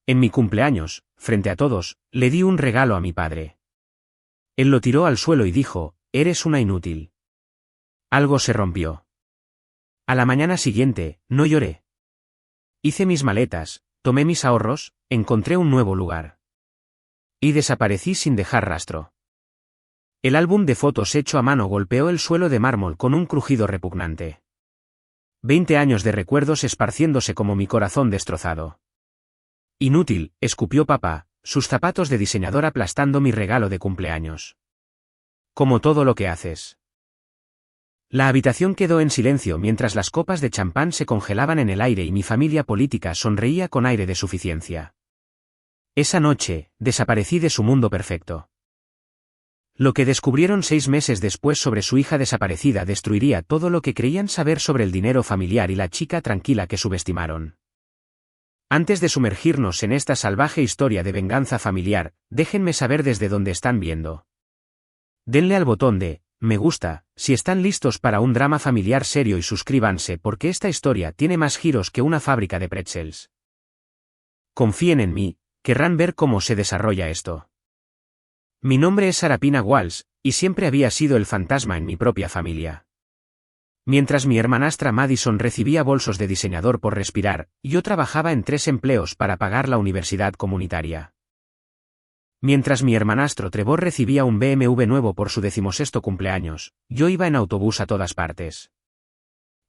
En mi cumpleaños, frente a todos, le di un regalo a mi padre. Él lo tiró al suelo y dijo, «Eres una inútil». Algo se rompió. A la mañana siguiente, no lloré. Hice mis maletas, tomé mis ahorros, encontré un nuevo lugar. Y desaparecí sin dejar rastro. El álbum de fotos hecho a mano golpeó el suelo de mármol con un crujido repugnante. 20 años de recuerdos esparciéndose como mi corazón destrozado. Inútil, escupió papá, sus zapatos de diseñador aplastando mi regalo de cumpleaños. Como todo lo que haces. La habitación quedó en silencio mientras las copas de champán se congelaban en el aire y mi familia política sonreía con aire de suficiencia. Esa noche, desaparecí de su mundo perfecto. Lo que descubrieron 6 meses después sobre su hija desaparecida destruiría todo lo que creían saber sobre el dinero familiar y la chica tranquila que subestimaron. Antes de sumergirnos en esta salvaje historia de venganza familiar, déjenme saber desde dónde están viendo. Denle al botón de me gusta, si están listos para un drama familiar serio y suscríbanse porque esta historia tiene más giros que una fábrica de pretzels. Confíen en mí, querrán ver cómo se desarrolla esto. Mi nombre es Sarapina Walsh, y siempre había sido el fantasma en mi propia familia. Mientras mi hermanastra Madison recibía bolsos de diseñador por respirar, yo trabajaba en 3 empleos para pagar la universidad comunitaria. Mientras mi hermanastro Trevor recibía un BMW nuevo por su 16º cumpleaños, yo iba en autobús a todas partes.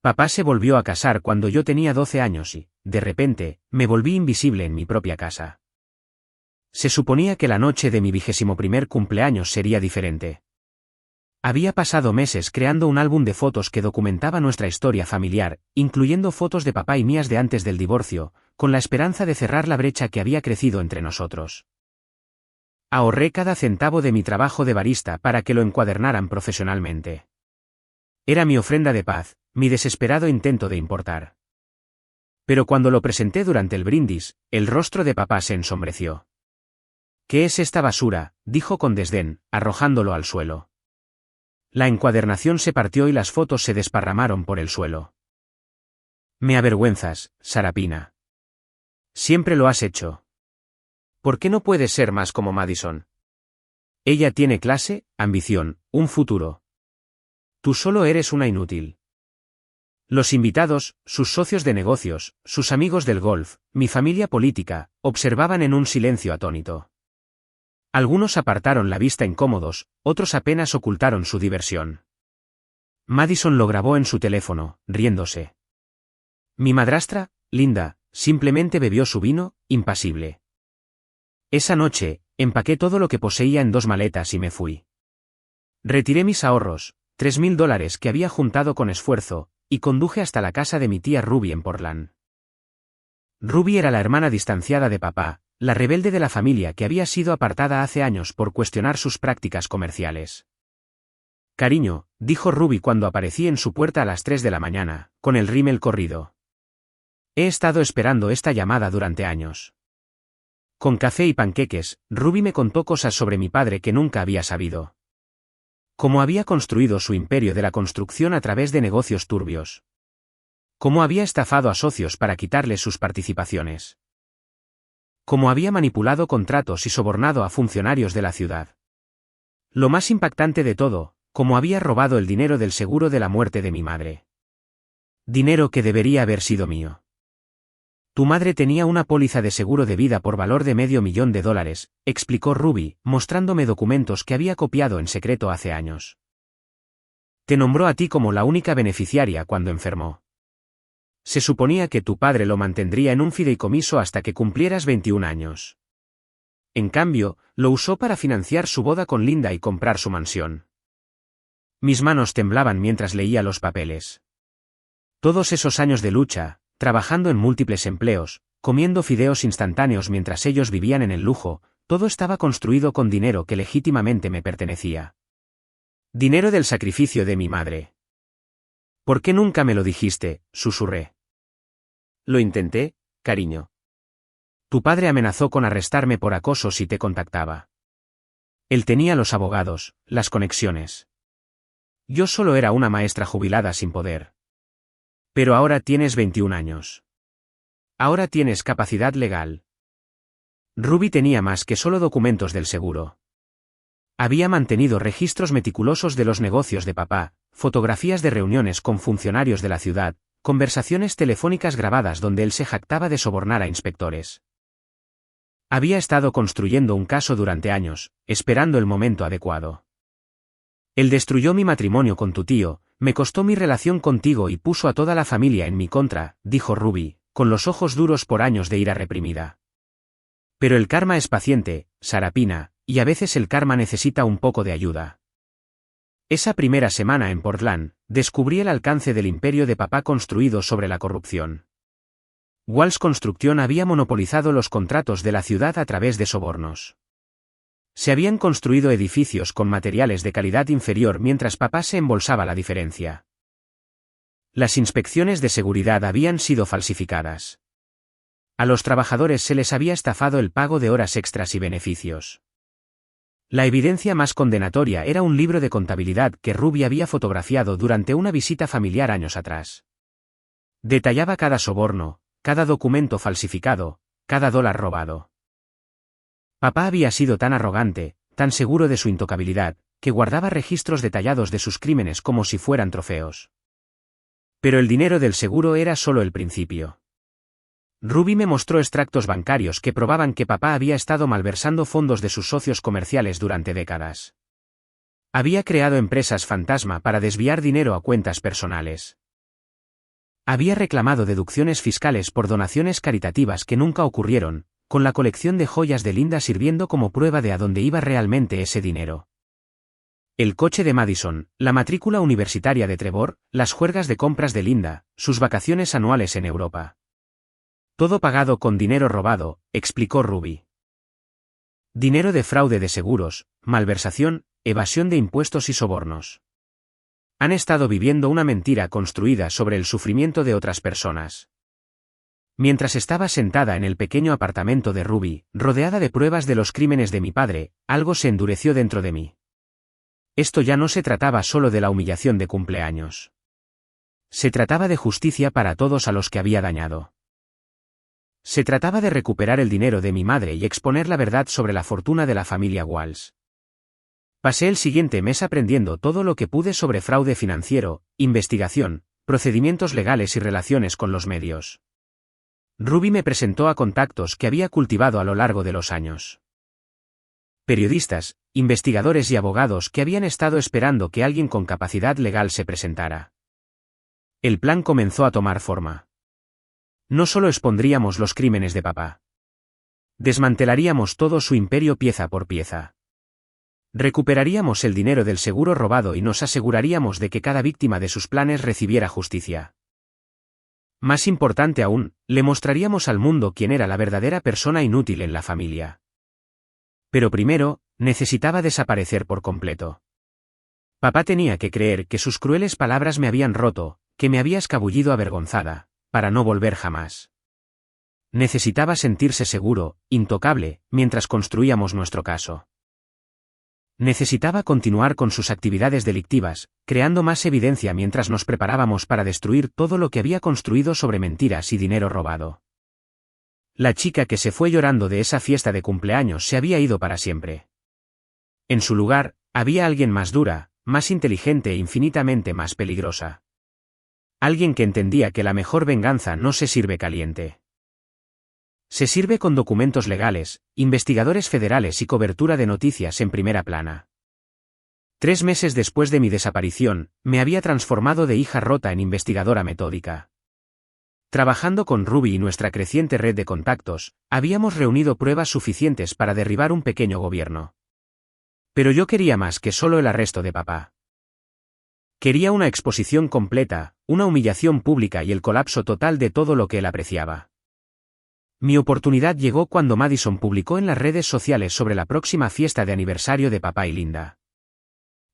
Papá se volvió a casar cuando yo tenía 12 años y, de repente, me volví invisible en mi propia casa. Se suponía que la noche de mi 21º cumpleaños sería diferente. Había pasado meses creando un álbum de fotos que documentaba nuestra historia familiar, incluyendo fotos de papá y mías de antes del divorcio, con la esperanza de cerrar la brecha que había crecido entre nosotros. Ahorré cada centavo de mi trabajo de barista para que lo encuadernaran profesionalmente. Era mi ofrenda de paz, mi desesperado intento de importar. Pero cuando lo presenté durante el brindis, el rostro de papá se ensombreció. «¿Qué es esta basura?», dijo con desdén, arrojándolo al suelo. La encuadernación se partió y las fotos se desparramaron por el suelo. «Me avergüenzas, Sarapina. Siempre lo has hecho. ¿Por qué no puedes ser más como Madison? Ella tiene clase, ambición, un futuro. Tú solo eres una inútil». Los invitados, sus socios de negocios, sus amigos del golf, mi familia política, observaban en un silencio atónito. Algunos apartaron la vista incómodos, otros apenas ocultaron su diversión. Madison lo grabó en su teléfono, riéndose. Mi madrastra, Linda, simplemente bebió su vino, impasible. Esa noche, empaqué todo lo que poseía en 2 maletas y me fui. Retiré mis ahorros, $3,000 que había juntado con esfuerzo, y conduje hasta la casa de mi tía Ruby en Portland. Ruby era la hermana distanciada de papá, la rebelde de la familia que había sido apartada hace años por cuestionar sus prácticas comerciales. «Cariño», dijo Ruby cuando aparecí en su puerta a las 3 de la mañana, con el rímel corrido. «He estado esperando esta llamada durante años». Con café y panqueques, Ruby me contó cosas sobre mi padre que nunca había sabido. Cómo había construido su imperio de la construcción a través de negocios turbios. Cómo había estafado a socios para quitarles sus participaciones. Cómo había manipulado contratos y sobornado a funcionarios de la ciudad. Lo más impactante de todo, cómo había robado el dinero del seguro de la muerte de mi madre. Dinero que debería haber sido mío. Tu madre tenía una póliza de seguro de vida por valor de $500,000, explicó Ruby, mostrándome documentos que había copiado en secreto hace años. Te nombró a ti como la única beneficiaria cuando enfermó. Se suponía que tu padre lo mantendría en un fideicomiso hasta que cumplieras 21 años. En cambio, lo usó para financiar su boda con Linda y comprar su mansión. Mis manos temblaban mientras leía los papeles. Todos esos años de lucha, trabajando en múltiples empleos, comiendo fideos instantáneos mientras ellos vivían en el lujo, todo estaba construido con dinero que legítimamente me pertenecía. Dinero del sacrificio de mi madre. «¿Por qué nunca me lo dijiste?», susurré. «Lo intenté, cariño. Tu padre amenazó con arrestarme por acoso si te contactaba. Él tenía los abogados, las conexiones. Yo solo era una maestra jubilada sin poder. Pero ahora tienes 21 años. Ahora tienes capacidad legal. Ruby tenía más que solo documentos del seguro. Había mantenido registros meticulosos de los negocios de papá, fotografías de reuniones con funcionarios de la ciudad, conversaciones telefónicas grabadas donde él se jactaba de sobornar a inspectores. Había estado construyendo un caso durante años, esperando el momento adecuado. Él destruyó mi matrimonio con tu tío, me costó mi relación contigo y puso a toda la familia en mi contra, dijo Ruby, con los ojos duros por años de ira reprimida. Pero el karma es paciente, Sarapina, y a veces el karma necesita un poco de ayuda. Esa primera semana en Portland, descubrí el alcance del imperio de papá construido sobre la corrupción. Walsh Construction había monopolizado los contratos de la ciudad a través de sobornos. Se habían construido edificios con materiales de calidad inferior mientras papá se embolsaba la diferencia. Las inspecciones de seguridad habían sido falsificadas. A los trabajadores se les había estafado el pago de horas extras y beneficios. La evidencia más condenatoria era un libro de contabilidad que Ruby había fotografiado durante una visita familiar años atrás. Detallaba cada soborno, cada documento falsificado, cada dólar robado. Papá había sido tan arrogante, tan seguro de su intocabilidad, que guardaba registros detallados de sus crímenes como si fueran trofeos. Pero el dinero del seguro era solo el principio. Ruby me mostró extractos bancarios que probaban que papá había estado malversando fondos de sus socios comerciales durante décadas. Había creado empresas fantasma para desviar dinero a cuentas personales. Había reclamado deducciones fiscales por donaciones caritativas que nunca ocurrieron, con la colección de joyas de Linda sirviendo como prueba de a dónde iba realmente ese dinero. El coche de Madison, la matrícula universitaria de Trevor, las juergas de compras de Linda, sus vacaciones anuales en Europa. Todo pagado con dinero robado, explicó Ruby. Dinero de fraude de seguros, malversación, evasión de impuestos y sobornos. Han estado viviendo una mentira construida sobre el sufrimiento de otras personas. Mientras estaba sentada en el pequeño apartamento de Ruby, rodeada de pruebas de los crímenes de mi padre, algo se endureció dentro de mí. Esto ya no se trataba solo de la humillación de cumpleaños. Se trataba de justicia para todos a los que había dañado. Se trataba de recuperar el dinero de mi madre y exponer la verdad sobre la fortuna de la familia Walsh. Pasé el siguiente mes aprendiendo todo lo que pude sobre fraude financiero, investigación, procedimientos legales y relaciones con los medios. Ruby me presentó a contactos que había cultivado a lo largo de los años. Periodistas, investigadores y abogados que habían estado esperando que alguien con capacidad legal se presentara. El plan comenzó a tomar forma. No solo expondríamos los crímenes de papá. Desmantelaríamos todo su imperio pieza por pieza. Recuperaríamos el dinero del seguro robado y nos aseguraríamos de que cada víctima de sus planes recibiera justicia. Más importante aún, le mostraríamos al mundo quién era la verdadera persona inútil en la familia. Pero primero, necesitaba desaparecer por completo. Papá tenía que creer que sus crueles palabras me habían roto, que me había escabullido avergonzada, para no volver jamás. Necesitaba sentirse seguro, intocable, mientras construíamos nuestro caso. Necesitaba continuar con sus actividades delictivas, creando más evidencia mientras nos preparábamos para destruir todo lo que había construido sobre mentiras y dinero robado. La chica que se fue llorando de esa fiesta de cumpleaños se había ido para siempre. En su lugar, había alguien más dura, más inteligente e infinitamente más peligrosa. Alguien que entendía que la mejor venganza no se sirve caliente. Se sirve con documentos legales, investigadores federales y cobertura de noticias en primera plana. 3 meses después de mi desaparición, me había transformado de hija rota en investigadora metódica. Trabajando con Ruby y nuestra creciente red de contactos, habíamos reunido pruebas suficientes para derribar un pequeño gobierno. Pero yo quería más que solo el arresto de papá. Quería una exposición completa, una humillación pública y el colapso total de todo lo que él apreciaba. Mi oportunidad llegó cuando Madison publicó en las redes sociales sobre la próxima fiesta de aniversario de papá y Linda.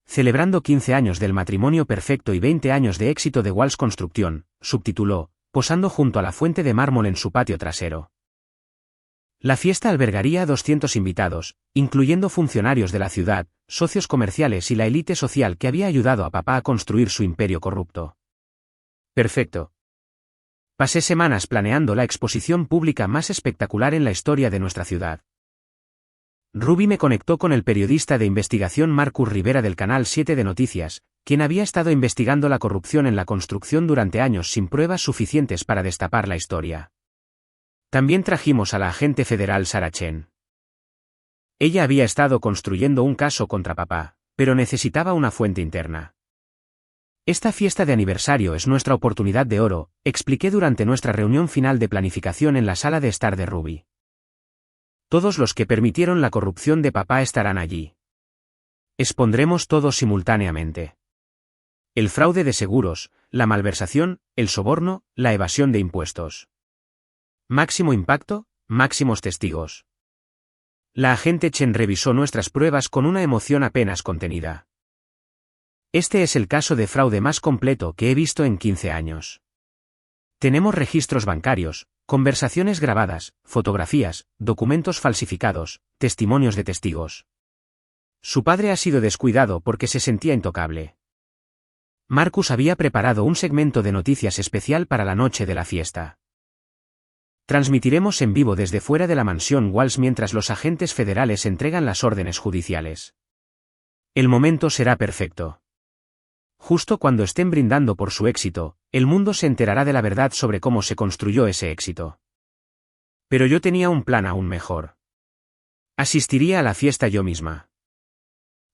Celebrando 15 años del matrimonio perfecto y 20 años de éxito de Walsh Construction, subtituló, posando junto a la fuente de mármol en su patio trasero. La fiesta albergaría a 200 invitados, incluyendo funcionarios de la ciudad, socios comerciales y la élite social que había ayudado a papá a construir su imperio corrupto. Perfecto. Pasé semanas planeando la exposición pública más espectacular en la historia de nuestra ciudad. Ruby me conectó con el periodista de investigación Marcus Rivera del Canal 7 de Noticias, quien había estado investigando la corrupción en la construcción durante años sin pruebas suficientes para destapar la historia. También trajimos a la agente federal Sarah Chen. Ella había estado construyendo un caso contra papá, pero necesitaba una fuente interna. Esta fiesta de aniversario es nuestra oportunidad de oro, expliqué durante nuestra reunión final de planificación en la sala de estar de Ruby. Todos los que permitieron la corrupción de papá estarán allí. Expondremos todo simultáneamente. El fraude de seguros, la malversación, el soborno, la evasión de impuestos. Máximo impacto, máximos testigos. La agente Chen revisó nuestras pruebas con una emoción apenas contenida. Este es el caso de fraude más completo que he visto en 15 años. Tenemos registros bancarios, conversaciones grabadas, fotografías, documentos falsificados, testimonios de testigos. Su padre ha sido descuidado porque se sentía intocable. Marcus había preparado un segmento de noticias especial para la noche de la fiesta. Transmitiremos en vivo desde fuera de la mansión Walls mientras los agentes federales entregan las órdenes judiciales. El momento será perfecto. Justo cuando estén brindando por su éxito, el mundo se enterará de la verdad sobre cómo se construyó ese éxito. Pero yo tenía un plan aún mejor. Asistiría a la fiesta yo misma.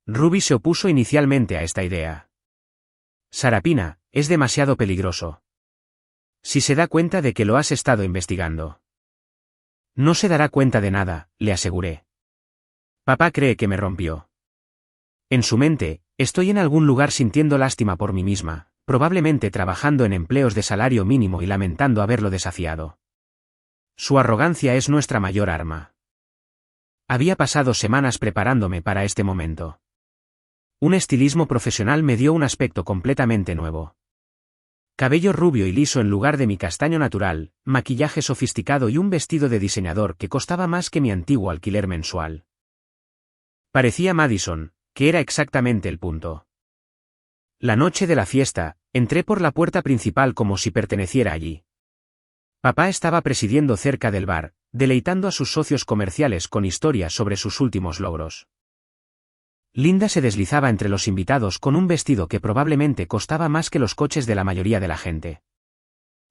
Ruby se opuso inicialmente a esta idea. Sarapina, es demasiado peligroso. Si se da cuenta de que lo has estado investigando. No se dará cuenta de nada, le aseguré. Papá cree que me rompió. En su mente, estoy en algún lugar sintiendo lástima por mí misma, probablemente trabajando en empleos de salario mínimo y lamentando haberlo desafiado. Su arrogancia es nuestra mayor arma. Había pasado semanas preparándome para este momento. Un estilismo profesional me dio un aspecto completamente nuevo. Cabello rubio y liso en lugar de mi castaño natural, maquillaje sofisticado y un vestido de diseñador que costaba más que mi antiguo alquiler mensual. Parecía Madison, que era exactamente el punto. La noche de la fiesta, entré por la puerta principal como si perteneciera allí. Papá estaba presidiendo cerca del bar, deleitando a sus socios comerciales con historias sobre sus últimos logros. Linda se deslizaba entre los invitados con un vestido que probablemente costaba más que los coches de la mayoría de la gente.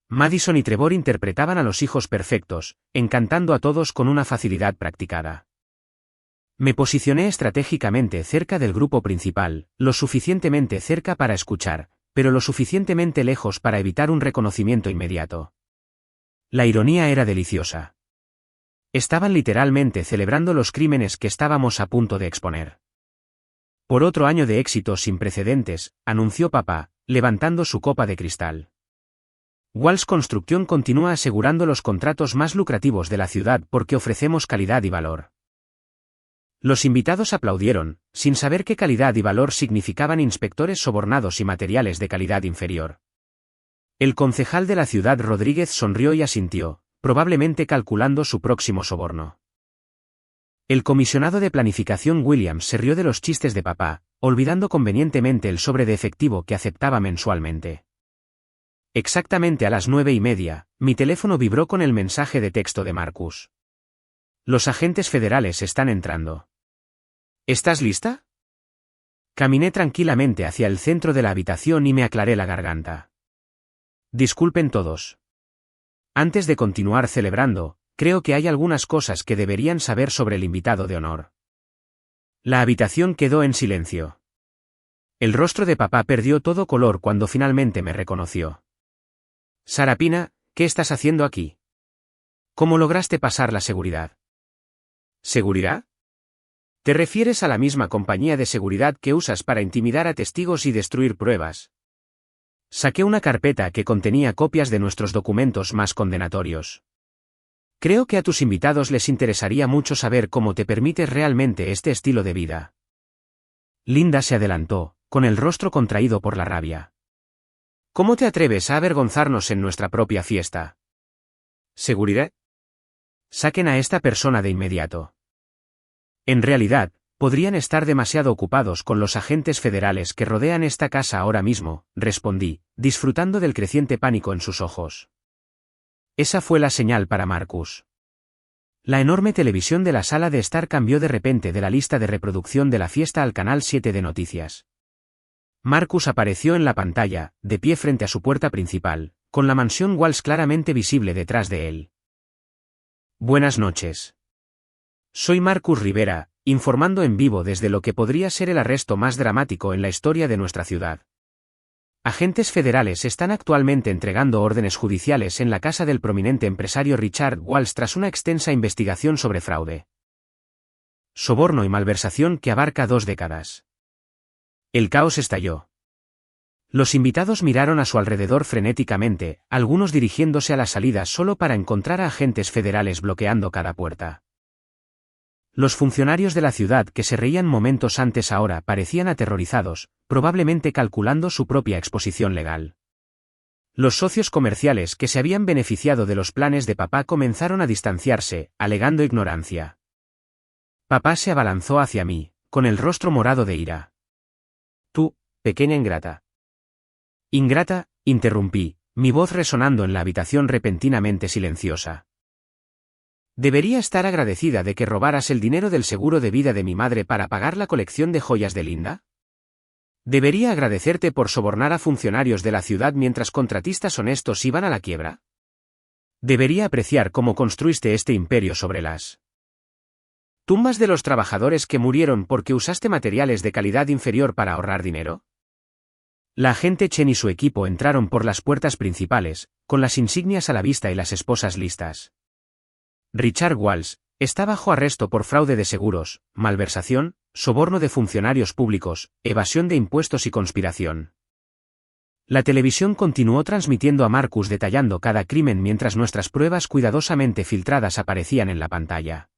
Madison y Trevor interpretaban a los hijos perfectos, encantando a todos con una facilidad practicada. Me posicioné estratégicamente cerca del grupo principal, lo suficientemente cerca para escuchar, pero lo suficientemente lejos para evitar un reconocimiento inmediato. La ironía era deliciosa. Estaban literalmente celebrando los crímenes que estábamos a punto de exponer. Por otro año de éxito sin precedentes, anunció papá, levantando su copa de cristal. Walls Construction continúa asegurando los contratos más lucrativos de la ciudad porque ofrecemos calidad y valor. Los invitados aplaudieron, sin saber qué calidad y valor significaban inspectores sobornados y materiales de calidad inferior. El concejal de la ciudad Rodríguez sonrió y asintió, probablemente calculando su próximo soborno. El comisionado de planificación Williams se rió de los chistes de papá, olvidando convenientemente el sobre de efectivo que aceptaba mensualmente. Exactamente a las 9:30, mi teléfono vibró con el mensaje de texto de Marcus. Los agentes federales están entrando. ¿Estás lista? Caminé tranquilamente hacia el centro de la habitación y me aclaré la garganta. Disculpen todos. Antes de continuar celebrando, creo que hay algunas cosas que deberían saber sobre el invitado de honor. La habitación quedó en silencio. El rostro de papá perdió todo color cuando finalmente me reconoció. Sarapina, ¿qué estás haciendo aquí? ¿Cómo lograste pasar la seguridad? ¿Seguridad? ¿Te refieres a la misma compañía de seguridad que usas para intimidar a testigos y destruir pruebas? Saqué una carpeta que contenía copias de nuestros documentos más condenatorios. Creo que a tus invitados les interesaría mucho saber cómo te permites realmente este estilo de vida. Linda se adelantó, con el rostro contraído por la rabia. ¿Cómo te atreves a avergonzarnos en nuestra propia fiesta? ¿Seguridad? Saquen a esta persona de inmediato. En realidad, podrían estar demasiado ocupados con los agentes federales que rodean esta casa ahora mismo, respondí, disfrutando del creciente pánico en sus ojos. Esa fue la señal para Marcus. La enorme televisión de la sala de estar cambió de repente de la lista de reproducción de la fiesta al canal 7 de noticias. Marcus apareció en la pantalla, de pie frente a su puerta principal, con la mansión Walls claramente visible detrás de él. Buenas noches. Soy Marcus Rivera, informando en vivo desde lo que podría ser el arresto más dramático en la historia de nuestra ciudad. Agentes federales están actualmente entregando órdenes judiciales en la casa del prominente empresario Richard Walls tras una extensa investigación sobre fraude, soborno y malversación que abarca 2 décadas. El caos estalló. Los invitados miraron a su alrededor frenéticamente, algunos dirigiéndose a la salida solo para encontrar a agentes federales bloqueando cada puerta. Los funcionarios de la ciudad que se reían momentos antes ahora parecían aterrorizados, probablemente calculando su propia exposición legal. Los socios comerciales que se habían beneficiado de los planes de papá comenzaron a distanciarse, alegando ignorancia. Papá se abalanzó hacia mí, con el rostro morado de ira. Tú, pequeña ingrata. Ingrata, interrumpí, mi voz resonando en la habitación repentinamente silenciosa. ¿Debería estar agradecida de que robaras el dinero del seguro de vida de mi madre para pagar la colección de joyas de Linda? ¿Debería agradecerte por sobornar a funcionarios de la ciudad mientras contratistas honestos iban a la quiebra? ¿Debería apreciar cómo construiste este imperio sobre las tumbas de los trabajadores que murieron porque usaste materiales de calidad inferior para ahorrar dinero? La agente Chen y su equipo entraron por las puertas principales, con las insignias a la vista y las esposas listas. Richard Walls está bajo arresto por fraude de seguros, malversación, soborno de funcionarios públicos, evasión de impuestos y conspiración. La televisión continuó transmitiendo a Marcus detallando cada crimen mientras nuestras pruebas cuidadosamente filtradas aparecían en la pantalla.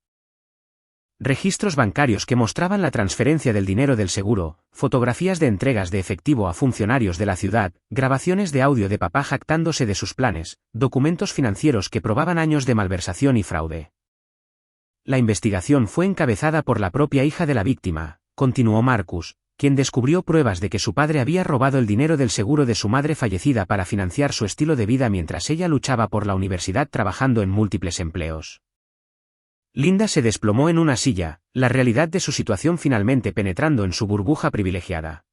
Registros bancarios que mostraban la transferencia del dinero del seguro, fotografías de entregas de efectivo a funcionarios de la ciudad, grabaciones de audio de papá jactándose de sus planes, documentos financieros que probaban años de malversación y fraude. La investigación fue encabezada por la propia hija de la víctima, continuó Marcus, quien descubrió pruebas de que su padre había robado el dinero del seguro de su madre fallecida para financiar su estilo de vida mientras ella luchaba por la universidad trabajando en múltiples empleos. Linda se desplomó en una silla, la realidad de su situación finalmente penetrando en su burbuja privilegiada.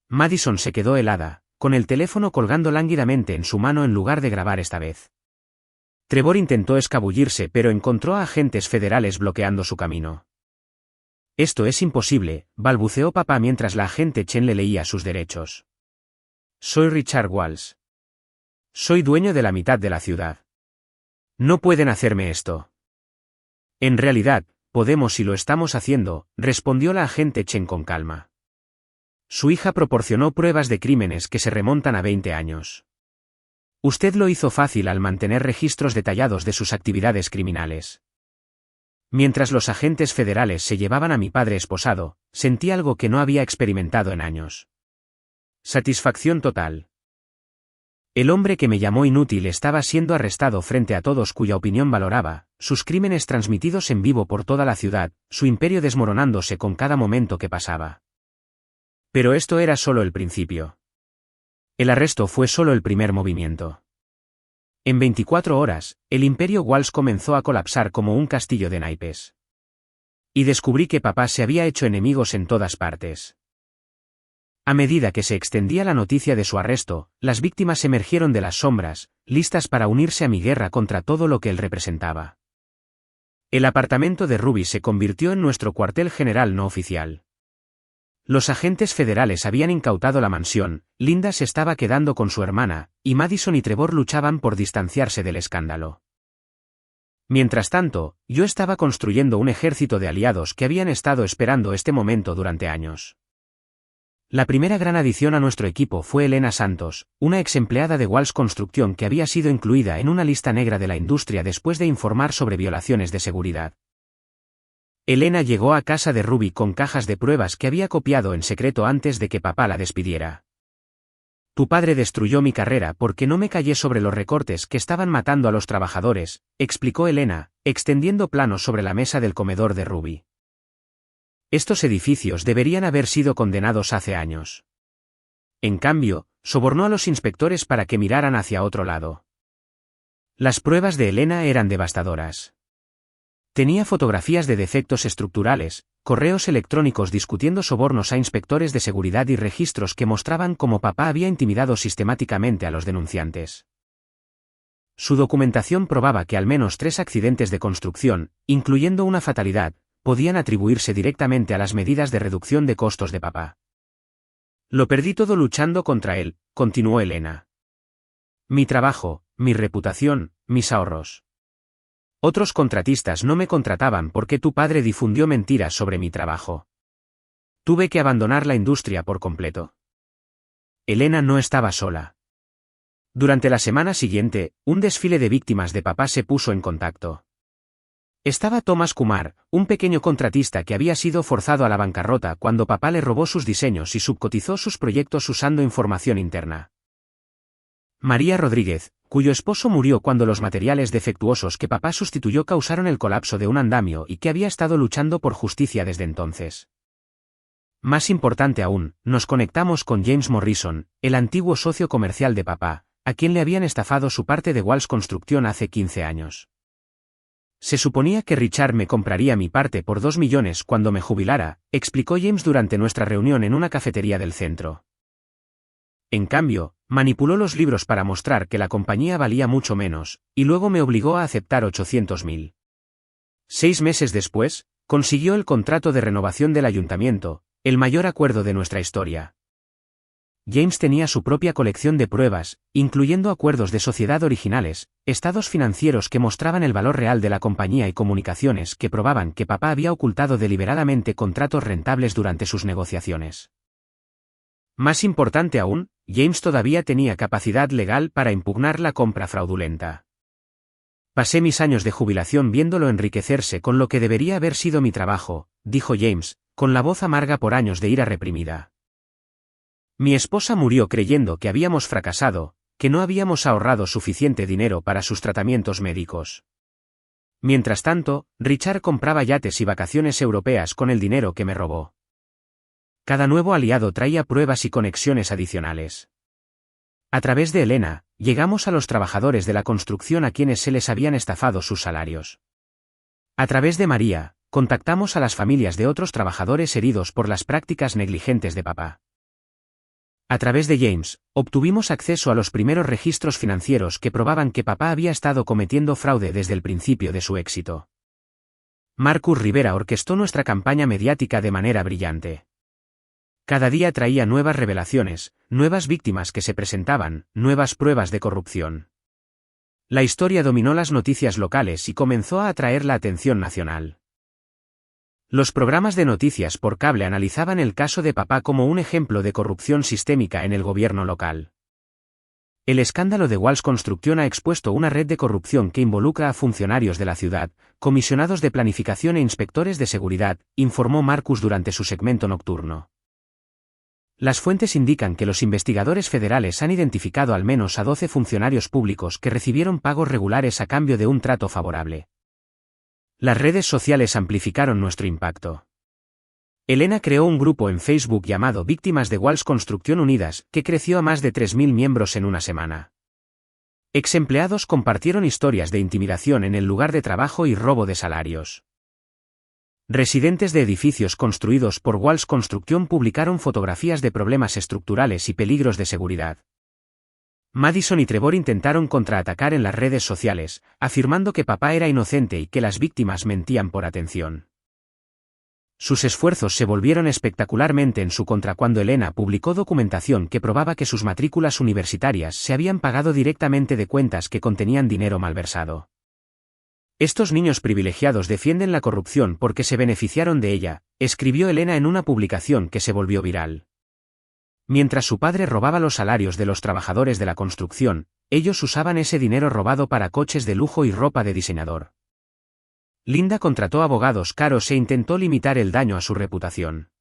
Madison se quedó helada, con el teléfono colgando lánguidamente en su mano en lugar de grabar esta vez. Trevor intentó escabullirse pero encontró a agentes federales bloqueando su camino. Esto es imposible, balbuceó papá mientras la agente Chen le leía sus derechos. Soy Richard Walls. Soy dueño de la mitad de la ciudad. No pueden hacerme esto. En realidad, podemos y lo estamos haciendo, respondió la agente Chen con calma. Su hija proporcionó pruebas de crímenes que se remontan a 20 años. Usted lo hizo fácil al mantener registros detallados de sus actividades criminales. Mientras los agentes federales se llevaban a mi padre esposado, sentí algo que no había experimentado en años. Satisfacción total. El hombre que me llamó inútil estaba siendo arrestado frente a todos cuya opinión valoraba, sus crímenes transmitidos en vivo por toda la ciudad, su imperio desmoronándose con cada momento que pasaba. Pero esto era solo el principio. El arresto fue solo el primer movimiento. En 24 horas, el imperio Walls comenzó a colapsar como un castillo de naipes. Y descubrí que papá se había hecho enemigos en todas partes. A medida que se extendía la noticia de su arresto, las víctimas emergieron de las sombras, listas para unirse a mi guerra contra todo lo que él representaba. El apartamento de Ruby se convirtió en nuestro cuartel general no oficial. Los agentes federales habían incautado la mansión, Linda se estaba quedando con su hermana, y Madison y Trevor luchaban por distanciarse del escándalo. Mientras tanto, yo estaba construyendo un ejército de aliados que habían estado esperando este momento durante años. La primera gran adición a nuestro equipo fue Elena Santos, una ex empleada de Walls Construcción que había sido incluida en una lista negra de la industria después de informar sobre violaciones de seguridad. Elena llegó a casa de Ruby con cajas de pruebas que había copiado en secreto antes de que papá la despidiera. Tu padre destruyó mi carrera porque no me callé sobre los recortes que estaban matando a los trabajadores, explicó Elena, extendiendo planos sobre la mesa del comedor de Ruby. Estos edificios deberían haber sido condenados hace años. En cambio, sobornó a los inspectores para que miraran hacia otro lado. Las pruebas de Elena eran devastadoras. Tenía fotografías de defectos estructurales, correos electrónicos discutiendo sobornos a inspectores de seguridad y registros que mostraban cómo papá había intimidado sistemáticamente a los denunciantes. Su documentación probaba que al menos 3 accidentes de construcción, incluyendo una fatalidad, podían atribuirse directamente a las medidas de reducción de costos de papá. Lo perdí todo luchando contra él, continuó Elena. Mi trabajo, mi reputación, mis ahorros. Otros contratistas no me contrataban porque tu padre difundió mentiras sobre mi trabajo. Tuve que abandonar la industria por completo. Elena no estaba sola. Durante la semana siguiente, un desfile de víctimas de papá se puso en contacto. Estaba Thomas Kumar, un pequeño contratista que había sido forzado a la bancarrota cuando papá le robó sus diseños y subcotizó sus proyectos usando información interna. María Rodríguez, cuyo esposo murió cuando los materiales defectuosos que papá sustituyó causaron el colapso de un andamio y que había estado luchando por justicia desde entonces. Más importante aún, nos conectamos con James Morrison, el antiguo socio comercial de papá, a quien le habían estafado su parte de Walls Construction hace 15 años. Se suponía que Richard me compraría mi parte por 2 millones cuando me jubilara, explicó James durante nuestra reunión en una cafetería del centro. En cambio, manipuló los libros para mostrar que la compañía valía mucho menos, y luego me obligó a aceptar 800.000. 6 meses después, consiguió el contrato de renovación del ayuntamiento, el mayor acuerdo de nuestra historia. James tenía su propia colección de pruebas, incluyendo acuerdos de sociedad originales, estados financieros que mostraban el valor real de la compañía y comunicaciones que probaban que papá había ocultado deliberadamente contratos rentables durante sus negociaciones. Más importante aún, James todavía tenía capacidad legal para impugnar la compra fraudulenta. Pasé mis años de jubilación viéndolo enriquecerse con lo que debería haber sido mi trabajo, dijo James, con la voz amarga por años de ira reprimida. Mi esposa murió creyendo que habíamos fracasado, que no habíamos ahorrado suficiente dinero para sus tratamientos médicos. Mientras tanto, Richard compraba yates y vacaciones europeas con el dinero que me robó. Cada nuevo aliado traía pruebas y conexiones adicionales. A través de Elena, llegamos a los trabajadores de la construcción a quienes se les habían estafado sus salarios. A través de María, contactamos a las familias de otros trabajadores heridos por las prácticas negligentes de papá. A través de James, obtuvimos acceso a los primeros registros financieros que probaban que papá había estado cometiendo fraude desde el principio de su éxito. Marcus Rivera orquestó nuestra campaña mediática de manera brillante. Cada día traía nuevas revelaciones, nuevas víctimas que se presentaban, nuevas pruebas de corrupción. La historia dominó las noticias locales y comenzó a atraer la atención nacional. Los programas de noticias por cable analizaban el caso de papá como un ejemplo de corrupción sistémica en el gobierno local. El escándalo de Walls Construction ha expuesto una red de corrupción que involucra a funcionarios de la ciudad, comisionados de planificación e inspectores de seguridad, informó Marcus durante su segmento nocturno. Las fuentes indican que los investigadores federales han identificado al menos a 12 funcionarios públicos que recibieron pagos regulares a cambio de un trato favorable. Las redes sociales amplificaron nuestro impacto. Elena creó un grupo en Facebook llamado Víctimas de Walls Construction Unidas, que creció a más de 3.000 miembros en una semana. Ex-empleados compartieron historias de intimidación en el lugar de trabajo y robo de salarios. Residentes de edificios construidos por Walls Construction publicaron fotografías de problemas estructurales y peligros de seguridad. Madison y Trevor intentaron contraatacar en las redes sociales, afirmando que papá era inocente y que las víctimas mentían por atención. Sus esfuerzos se volvieron espectacularmente en su contra cuando Elena publicó documentación que probaba que sus matrículas universitarias se habían pagado directamente de cuentas que contenían dinero malversado. Estos niños privilegiados defienden la corrupción porque se beneficiaron de ella, escribió Elena en una publicación que se volvió viral. Mientras su padre robaba los salarios de los trabajadores de la construcción, ellos usaban ese dinero robado para coches de lujo y ropa de diseñador. Linda contrató abogados caros e intentó limitar el daño a su reputación.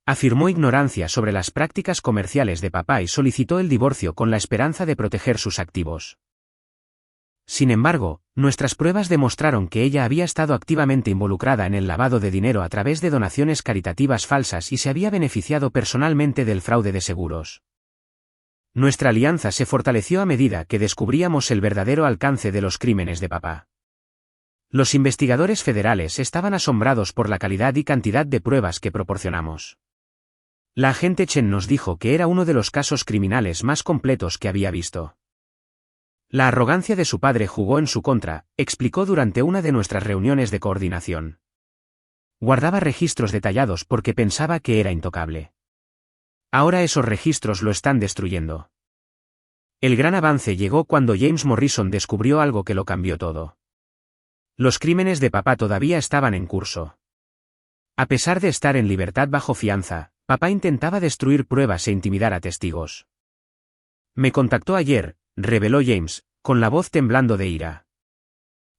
Afirmó ignorancia sobre las prácticas comerciales de papá y solicitó el divorcio con la esperanza de proteger sus activos. Sin embargo, nuestras pruebas demostraron que ella había estado activamente involucrada en el lavado de dinero a través de donaciones caritativas falsas y se había beneficiado personalmente del fraude de seguros. Nuestra alianza se fortaleció a medida que descubríamos el verdadero alcance de los crímenes de papá. Los investigadores federales estaban asombrados por la calidad y cantidad de pruebas que proporcionamos. La agente Chen nos dijo que era uno de los casos criminales más completos que había visto. La arrogancia de su padre jugó en su contra, explicó durante una de nuestras reuniones de coordinación. Guardaba registros detallados porque pensaba que era intocable. Ahora esos registros lo están destruyendo. El gran avance llegó cuando James Morrison descubrió algo que lo cambió todo. Los crímenes de papá todavía estaban en curso. A pesar de estar en libertad bajo fianza, papá intentaba destruir pruebas e intimidar a testigos. Me contactó ayer, reveló James, con la voz temblando de ira.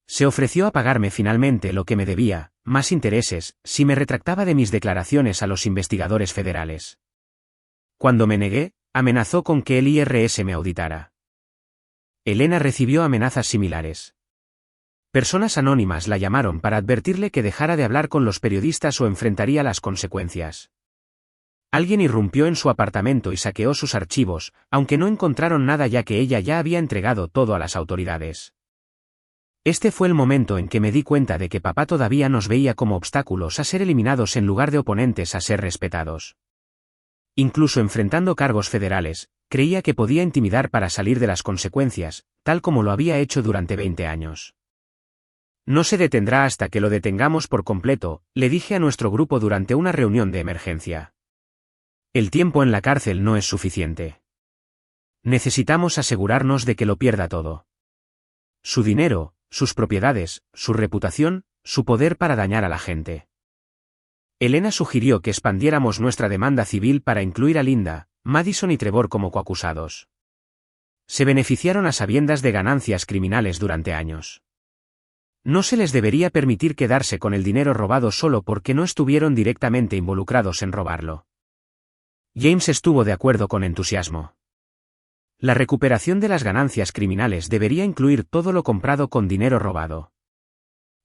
Se ofreció a pagarme finalmente lo que me debía, más intereses, si me retractaba de mis declaraciones a los investigadores federales. Cuando me negué, amenazó con que el IRS me auditara. Elena recibió amenazas similares. Personas anónimas la llamaron para advertirle que dejara de hablar con los periodistas o enfrentaría las consecuencias. Alguien irrumpió en su apartamento y saqueó sus archivos, aunque no encontraron nada ya que ella ya había entregado todo a las autoridades. Este fue el momento en que me di cuenta de que papá todavía nos veía como obstáculos a ser eliminados en lugar de oponentes a ser respetados. Incluso enfrentando cargos federales, creía que podía intimidar para salir de las consecuencias, tal como lo había hecho durante 20 años. No se detendrá hasta que lo detengamos por completo, le dije a nuestro grupo durante una reunión de emergencia. El tiempo en la cárcel no es suficiente. Necesitamos asegurarnos de que lo pierda todo. Su dinero, sus propiedades, su reputación, su poder para dañar a la gente. Elena sugirió que expandiéramos nuestra demanda civil para incluir a Linda, Madison y Trevor como coacusados. Se beneficiaron a sabiendas de ganancias criminales durante años. No se les debería permitir quedarse con el dinero robado solo porque no estuvieron directamente involucrados en robarlo. James estuvo de acuerdo con entusiasmo. La recuperación de las ganancias criminales debería incluir todo lo comprado con dinero robado.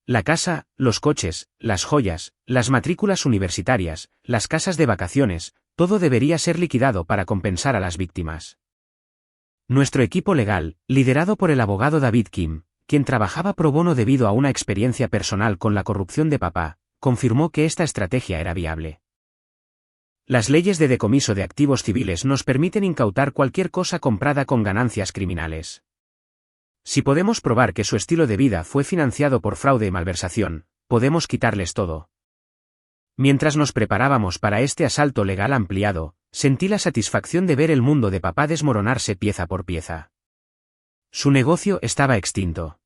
La casa, los coches, las joyas, las matrículas universitarias, las casas de vacaciones, todo debería ser liquidado para compensar a las víctimas. Nuestro equipo legal, liderado por el abogado David Kim, quien trabajaba pro bono debido a una experiencia personal con la corrupción de papá, confirmó que esta estrategia era viable. Las leyes de decomiso de activos civiles nos permiten incautar cualquier cosa comprada con ganancias criminales. Si podemos probar que su estilo de vida fue financiado por fraude y malversación, podemos quitarles todo. Mientras nos preparábamos para este asalto legal ampliado, sentí la satisfacción de ver el mundo de papá desmoronarse pieza por pieza. Su negocio estaba extinto.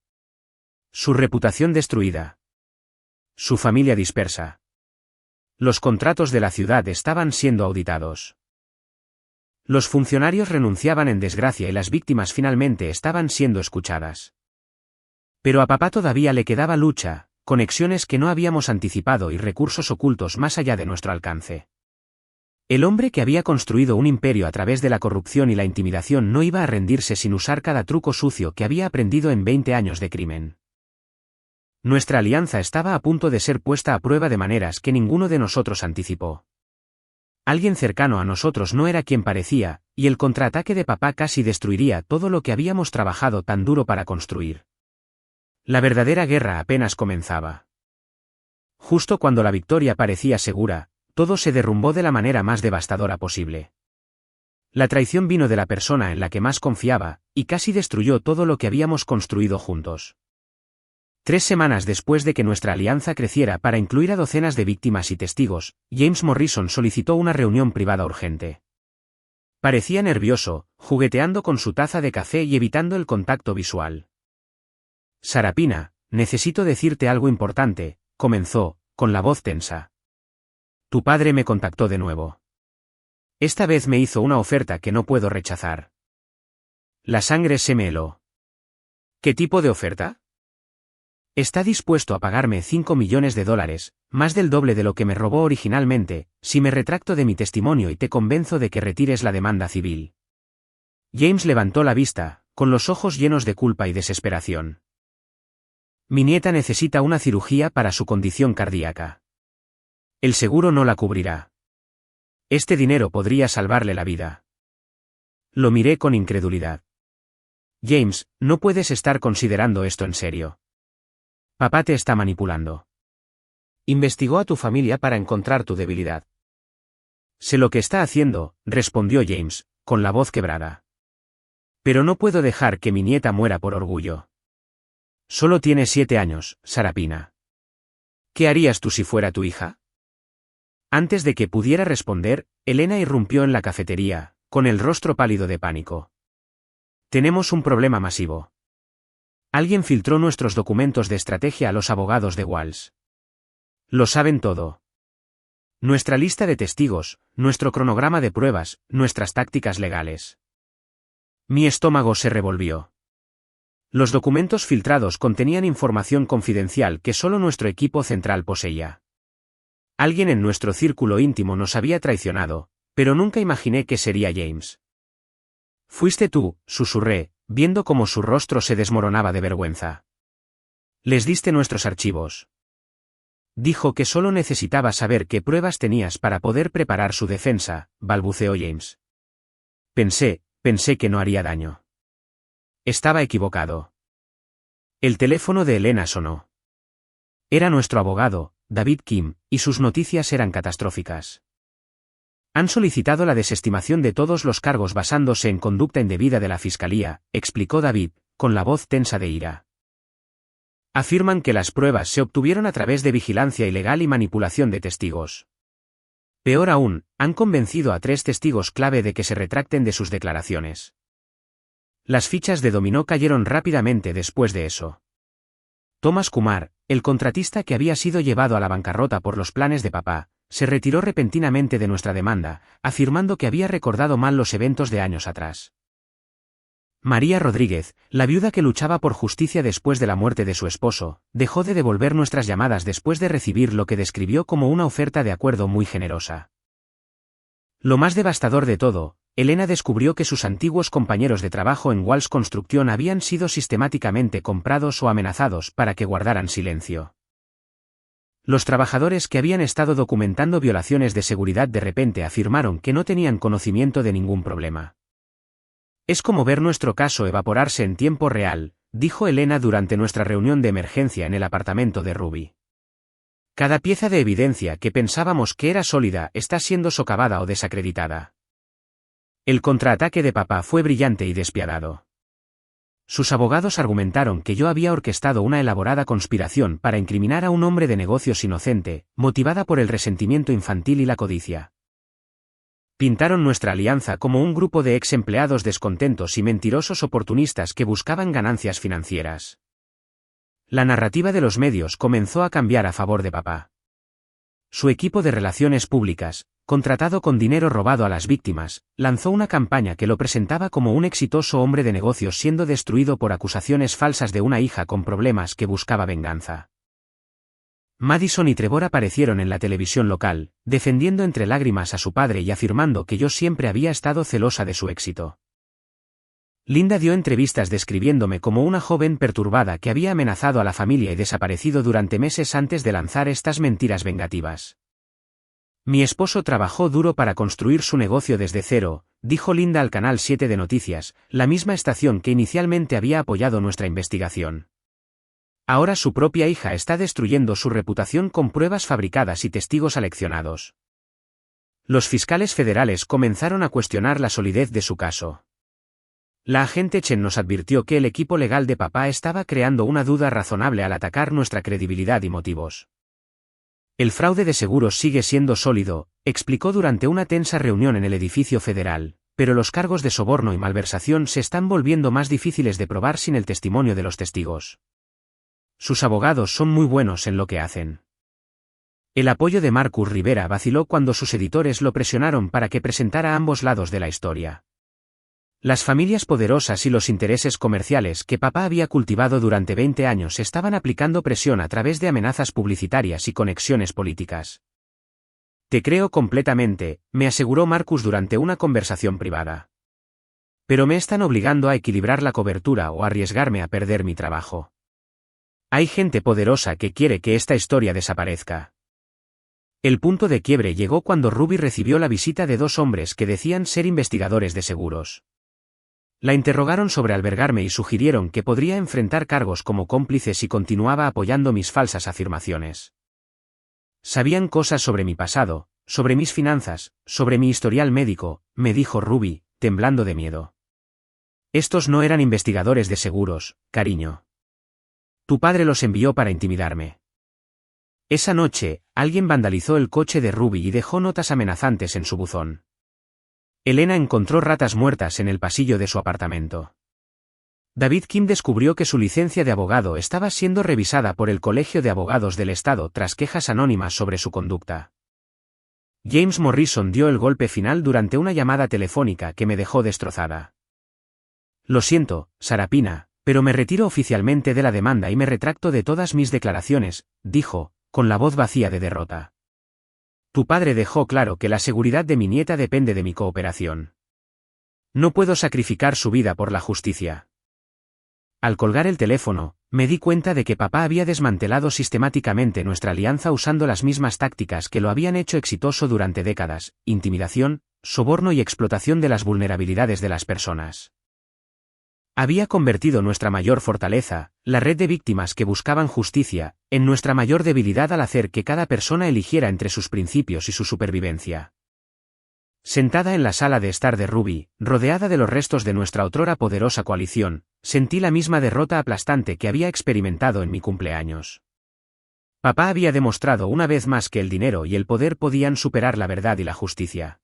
Su reputación destruida. Su familia dispersa. Los contratos de la ciudad estaban siendo auditados. Los funcionarios renunciaban en desgracia y las víctimas finalmente estaban siendo escuchadas. Pero a papá todavía le quedaba lucha, conexiones que no habíamos anticipado y recursos ocultos más allá de nuestro alcance. El hombre que había construido un imperio a través de la corrupción y la intimidación no iba a rendirse sin usar cada truco sucio que había aprendido en 20 años de crimen. Nuestra alianza estaba a punto de ser puesta a prueba de maneras que ninguno de nosotros anticipó. Alguien cercano a nosotros no era quien parecía, y el contraataque de papá casi destruiría todo lo que habíamos trabajado tan duro para construir. La verdadera guerra apenas comenzaba. Justo cuando la victoria parecía segura, todo se derrumbó de la manera más devastadora posible. La traición vino de la persona en la que más confiaba, y casi destruyó todo lo que habíamos construido juntos. 3 semanas después de que nuestra alianza creciera para incluir a docenas de víctimas y testigos, James Morrison solicitó una reunión privada urgente. Parecía nervioso, jugueteando con su taza de café y evitando el contacto visual. Sarapina, necesito decirte algo importante, comenzó, con la voz tensa. Tu padre me contactó de nuevo. Esta vez me hizo una oferta que no puedo rechazar. La sangre se me heló. ¿Qué tipo de oferta? Está dispuesto a pagarme $5 millones, más del doble de lo que me robó originalmente, si me retracto de mi testimonio y te convenzo de que retires la demanda civil. James levantó la vista, con los ojos llenos de culpa y desesperación. Mi nieta necesita una cirugía para su condición cardíaca. El seguro no la cubrirá. Este dinero podría salvarle la vida. Lo miré con incredulidad. James, no puedes estar considerando esto en serio. Papá te está manipulando. Investigó a tu familia para encontrar tu debilidad. Sé lo que está haciendo, respondió James, con la voz quebrada. Pero no puedo dejar que mi nieta muera por orgullo. Solo tiene 7 años, Sarapina. ¿Qué harías tú si fuera tu hija? Antes de que pudiera responder, Elena irrumpió en la cafetería, con el rostro pálido de pánico. Tenemos un problema masivo. Alguien filtró nuestros documentos de estrategia a los abogados de Walls. Lo saben todo. Nuestra lista de testigos, nuestro cronograma de pruebas, nuestras tácticas legales. Mi estómago se revolvió. Los documentos filtrados contenían información confidencial que solo nuestro equipo central poseía. Alguien en nuestro círculo íntimo nos había traicionado, pero nunca imaginé que sería James. Fuiste tú, susurré, viendo cómo su rostro se desmoronaba de vergüenza. Les diste nuestros archivos. Dijo que solo necesitaba saber qué pruebas tenías para poder preparar su defensa, balbuceó James. Pensé que no haría daño. Estaba equivocado. El teléfono de Elena sonó. Era nuestro abogado, David Kim, y sus noticias eran catastróficas. Han solicitado la desestimación de todos los cargos basándose en conducta indebida de la Fiscalía, explicó David, con la voz tensa de ira. Afirman que las pruebas se obtuvieron a través de vigilancia ilegal y manipulación de testigos. Peor aún, han convencido a 3 testigos clave de que se retracten de sus declaraciones. Las fichas de dominó cayeron rápidamente después de eso. Thomas Kumar, el contratista que había sido llevado a la bancarrota por los planes de papá, se retiró repentinamente de nuestra demanda, afirmando que había recordado mal los eventos de años atrás. María Rodríguez, la viuda que luchaba por justicia después de la muerte de su esposo, dejó de devolver nuestras llamadas después de recibir lo que describió como una oferta de acuerdo muy generosa. Lo más devastador de todo, Elena descubrió que sus antiguos compañeros de trabajo en Walls Construction habían sido sistemáticamente comprados o amenazados para que guardaran silencio. Los trabajadores que habían estado documentando violaciones de seguridad de repente afirmaron que no tenían conocimiento de ningún problema. Es como ver nuestro caso evaporarse en tiempo real, dijo Elena durante nuestra reunión de emergencia en el apartamento de Ruby. Cada pieza de evidencia que pensábamos que era sólida está siendo socavada o desacreditada. El contraataque de papá fue brillante y despiadado. Sus abogados argumentaron que yo había orquestado una elaborada conspiración para incriminar a un hombre de negocios inocente, motivada por el resentimiento infantil y la codicia. Pintaron nuestra alianza como un grupo de ex empleados descontentos y mentirosos oportunistas que buscaban ganancias financieras. La narrativa de los medios comenzó a cambiar a favor de papá. Su equipo de relaciones públicas, contratado con dinero robado a las víctimas, lanzó una campaña que lo presentaba como un exitoso hombre de negocios siendo destruido por acusaciones falsas de una hija con problemas que buscaba venganza. Madison y Trevor aparecieron en la televisión local, defendiendo entre lágrimas a su padre y afirmando que yo siempre había estado celosa de su éxito. Linda dio entrevistas describiéndome como una joven perturbada que había amenazado a la familia y desaparecido durante meses antes de lanzar estas mentiras vengativas. Mi esposo trabajó duro para construir su negocio desde cero, dijo Linda al Canal 7 de Noticias, la misma estación que inicialmente había apoyado nuestra investigación. Ahora su propia hija está destruyendo su reputación con pruebas fabricadas y testigos aleccionados. Los fiscales federales comenzaron a cuestionar la solidez de su caso. La agente Chen nos advirtió que el equipo legal de papá estaba creando una duda razonable al atacar nuestra credibilidad y motivos. El fraude de seguros sigue siendo sólido, explicó durante una tensa reunión en el edificio federal, pero los cargos de soborno y malversación se están volviendo más difíciles de probar sin el testimonio de los testigos. Sus abogados son muy buenos en lo que hacen. El apoyo de Marcus Rivera vaciló cuando sus editores lo presionaron para que presentara ambos lados de la historia. Las familias poderosas y los intereses comerciales que papá había cultivado durante 20 años estaban aplicando presión a través de amenazas publicitarias y conexiones políticas. Te creo completamente, me aseguró Marcus durante una conversación privada. Pero me están obligando a equilibrar la cobertura o arriesgarme a perder mi trabajo. Hay gente poderosa que quiere que esta historia desaparezca. El punto de quiebre llegó cuando Ruby recibió la visita de 2 hombres que decían ser investigadores de seguros. La interrogaron sobre albergarme y sugirieron que podría enfrentar cargos como cómplice si continuaba apoyando mis falsas afirmaciones. Sabían cosas sobre mi pasado, sobre mis finanzas, sobre mi historial médico, me dijo Ruby, temblando de miedo. Estos no eran investigadores de seguros, cariño. Tu padre los envió para intimidarme. Esa noche, alguien vandalizó el coche de Ruby y dejó notas amenazantes en su buzón. Elena encontró ratas muertas en el pasillo de su apartamento. David Kim descubrió que su licencia de abogado estaba siendo revisada por el Colegio de Abogados del Estado tras quejas anónimas sobre su conducta. James Morrison dio el golpe final durante una llamada telefónica que me dejó destrozada. Lo siento, Sarapina, pero me retiro oficialmente de la demanda y me retracto de todas mis declaraciones, dijo, con la voz vacía de derrota. Tu padre dejó claro que la seguridad de mi nieta depende de mi cooperación. No puedo sacrificar su vida por la justicia. Al colgar el teléfono, me di cuenta de que papá había desmantelado sistemáticamente nuestra alianza usando las mismas tácticas que lo habían hecho exitoso durante décadas: intimidación, soborno y explotación de las vulnerabilidades de las personas. Había convertido nuestra mayor fortaleza, la red de víctimas que buscaban justicia, en nuestra mayor debilidad al hacer que cada persona eligiera entre sus principios y su supervivencia. Sentada en la sala de estar de Ruby, rodeada de los restos de nuestra otrora poderosa coalición, sentí la misma derrota aplastante que había experimentado en mi cumpleaños. Papá había demostrado una vez más que el dinero y el poder podían superar la verdad y la justicia.